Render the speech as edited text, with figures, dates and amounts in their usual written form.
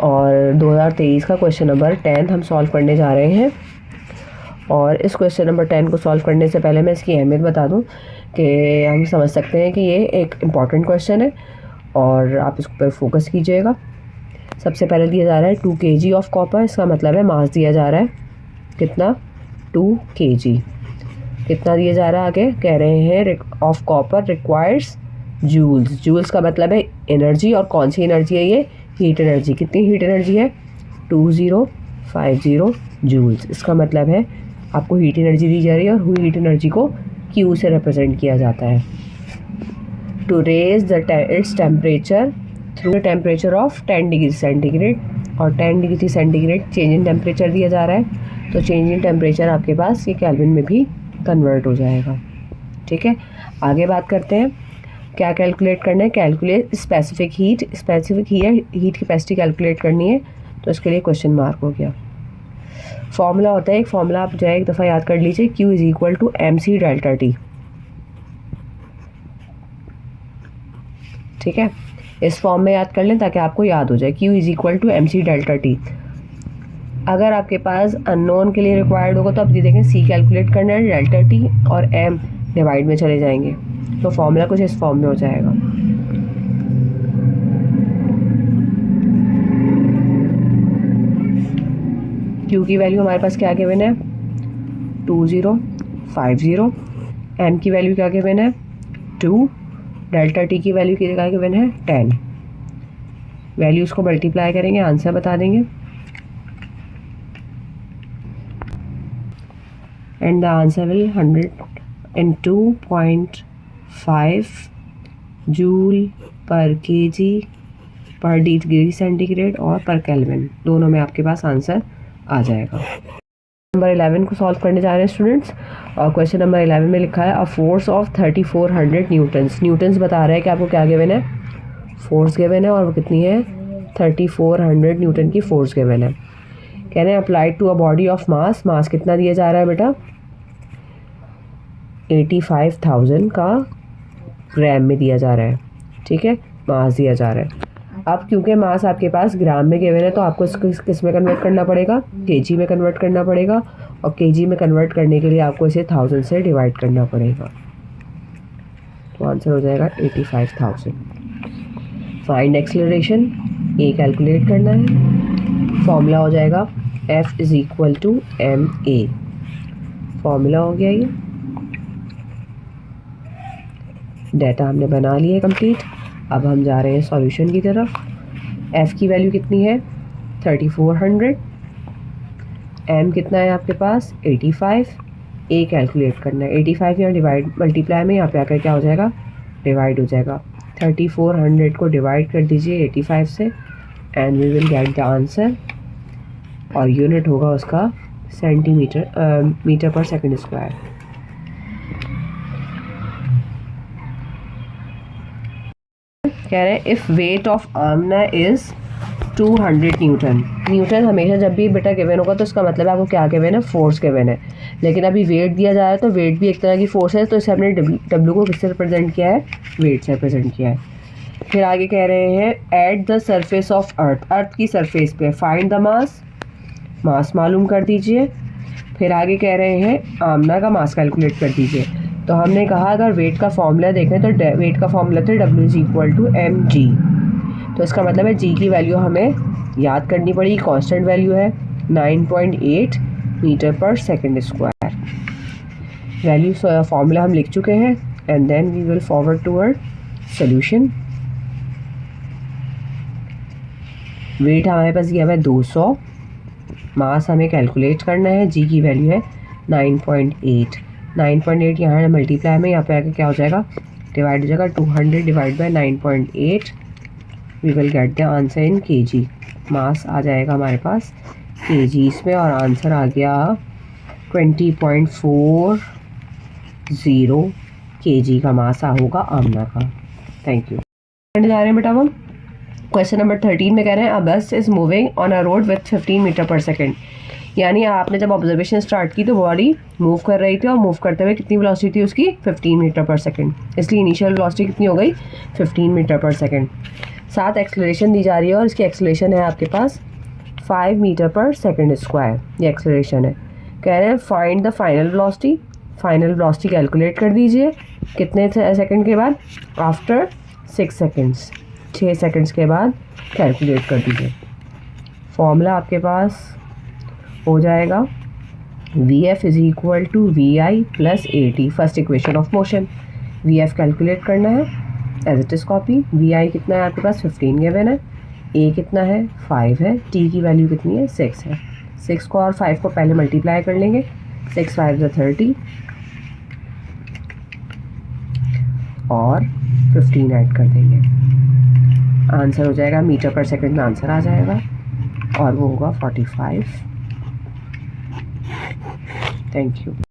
और 2023 का question number 10 हम सॉल्व करने जा रहे हैं। और इस क्वेश्चन नंबर 10 को सॉल्व करने से पहले मैं इसकी अहमियत बता दूं कि हम समझ सकते हैं कि ये एक इम्पॉर्टेंट क्वेश्चन है और आप इस पर फोकस कीजिएगा। सबसे पहले दिया जा रहा है 2 kg ऑफ कॉपर। इसका मतलब है मास दिया जा रहा है कितना, 2 kg। कितना दिया जा रहा है आगे, कह रहे हैं of copper requires joules. Joules का मतलब है एनर्जी, और कौन सी एनर्जी है ये, हीट एनर्जी। कितनी हीट एनर्जी है, 2050 जूल्स। इसका मतलब है आपको हीट एनर्जी दी जा रही है और हुई हीट एनर्जी को Q से रिप्रेजेंट किया जाता है। To raise its temperature through the temperature of 10 degree centigrade, और 10 degree centigrade change in temperature दिया जा रहा है। तो चेंज इन टेम्परेचर आपके पास ये केल्विन में भी कन्वर्ट हो जाएगा। ठीक है, आगे बात करते हैं क्या कैलकुलेट करना है। Calculate specific heat. Specific heat capacity calculate करनी है, तो इसके लिए क्वेश्चन मार्क हो गया। फॉर्मूला होता है, एक फॉर्मूला आप जो है एक दफ़ा याद कर लीजिए, Q is equal to MC delta T। ठीक है, इस फॉर्म में याद कर लें ताकि आपको याद हो जाए। Q is equal to MC delta T। अगर आपके पास अननोन के लिए रिक्वायर्ड होगा तो आप ये देखें C कैलकुलेट करना है, डेल्टा T और M डिवाइड में चले जाएंगे, तो फॉर्मूला कुछ इस फॉर्म में हो जाएगा। Q की वैल्यू हमारे पास क्या गिवन है, 2050। M की वैल्यू क्या गिवन है, 2। डेल्टा T की वैल्यू क्या गिवन है, 10। वैल्यूज़ को मल्टीप्लाई करेंगे, आंसर बता देंगे, and the answer will 102.5 joule पर केजी पर डिग्री सेंटीग्रेड और पर केल्विन, दोनों में आपके पास आंसर आ जाएगा। नंबर 11 को सॉल्व करने जा रहे हैं स्टूडेंट्स, और क्वेश्चन नंबर 11 में लिखा है a force of 3400 Newton's. Newton's बता रहा है कि आपको क्या गिवन है, फोर्स गिवन है, और वो कितनी है, 3400 न्यूटन की फोर्स गिवन है। कह रहे हैं applied to a body of mass. Mass कितना दिया जा रहा है बेटा, 85,000 का ग्राम में दिया जा रहा है। ठीक है, मास दिया जा रहा है। अब क्योंकि मास आपके पास ग्राम में गिवन है तो आपको इसको किस में कन्वर्ट करना पड़ेगा, केजी में कन्वर्ट करना पड़ेगा, और केजी में कन्वर्ट करने के लिए आपको इसे 1000 से डिवाइड करना पड़ेगा, तो आंसर हो जाएगा 85,000। फाइंड एक्सेलरेशन, ए कैलकुलेट करना है। फॉर्मूला हो जाएगा F is equal to ma। Formula हो गया ये, डाटा हमने बना लिया है कंप्लीट। अब हम जा रहे हैं सॉल्यूशन की तरफ। F की वैल्यू कितनी है, 3400। M कितना है आपके पास, 85। A कैलकुलेट करना है, 85 यहाँ डिवाइड मल्टीप्लाई में यहाँ पे आकर क्या हो जाएगा, डिवाइड हो जाएगा। 3400 को डिवाइड कर दीजिए 85 से, and we will get the answer, और यूनिट होगा उसका centimetre metre per second square. कह रहे हैं if weight of Amna is 200 newton. Newton हमेशा जब भी बेटा गिवन होगा तो इसका मतलब आपको क्या गिवन है, फोर्स गिवन है। लेकिन अभी वेट दिया जा रहा है तो वेट भी एक तरह की फोर्स है, तो इसे हमने W को किससे रिप्रेजेंट किया है, वेट से रिप्रेजेंट किया है। फिर आगे कह रहे हैं at the surface of earth. Earth की सरफेस पे फाइंड द मास। मास मालूम कर दीजिए। फिर आगे कह रहे हैं आमना का मास कैलकुलेट कर दीजिए। तो हमने कहा अगर वेट का फॉर्मूला देखें तो वेट का फॉर्मूला था W is equal to mg। तो इसका मतलब है g की वैल्यू हमें याद करनी पड़ेगी, कांस्टेंट वैल्यू है 9.8 metre per second square. Value formula हम लिख चुके हैं, and then we will forward toward solution. Weight हमारे पास दिया हुआ है 200। मास हमें कैलकुलेट करना है, जी की वैल्यू है 9.8। 9.8 यहाँ मल्टीप्लाई में यहाँ पे आके क्या हो जाएगा, डिवाइड हो जाएगा। 200 divide by 9.8, we will get the answer in KG. Mass आ जाएगा हमारे पास केजीस में, और आंसर आ गया 20.40 केजी का मास होगा आमना का। Thank you. जा रहे हैं बेटा हम क्वेश्चन नंबर 13 में कह रहे हैं a bus is moving on a road with 15 metre per second. यानी आपने जब ऑब्जर्वेशन स्टार्ट की तो बॉडी मूव कर रही थी, और मूव करते हुए कितनी वेलोसिटी थी उसकी, 15 मीटर पर सेकेंड। इसलिए इनिशियल वेलोसिटी कितनी हो गई, 15 मीटर पर सेकेंड। साथ एक्सेलरेशन दी जा रही है और इसकी एक्सेलरेशन है आपके पास 5 मीटर पर सेकंड स्क्वायर, ये एक्सेलरेशन है। कह रहे हैं find the final velocity, final velocity calculate कर दीजिए कितने सेकंड के बाद, आफ्टर 6 सेकंड्स, 6 सेकंड्स के बाद कैलकुलेट कर दीजिए। फॉर्मूला आपके पास हो जाएगा Vf is equal to VI plus AT, first equation of motion. Vf calculate करना है, as it is copy. VI कितना है आपके पास 15 गिवन है, A कितना है 5 है, T की वैल्यू कितनी है 6 है। 6 को और 5 को पहले मल्टीप्लाई कर लेंगे, 6 5 30 और 15 ऐड कर देंगे, आंसर हो जाएगा मीटर पर सेकंड में आंसर आ जाएगा और वो होगा 45। Thank you.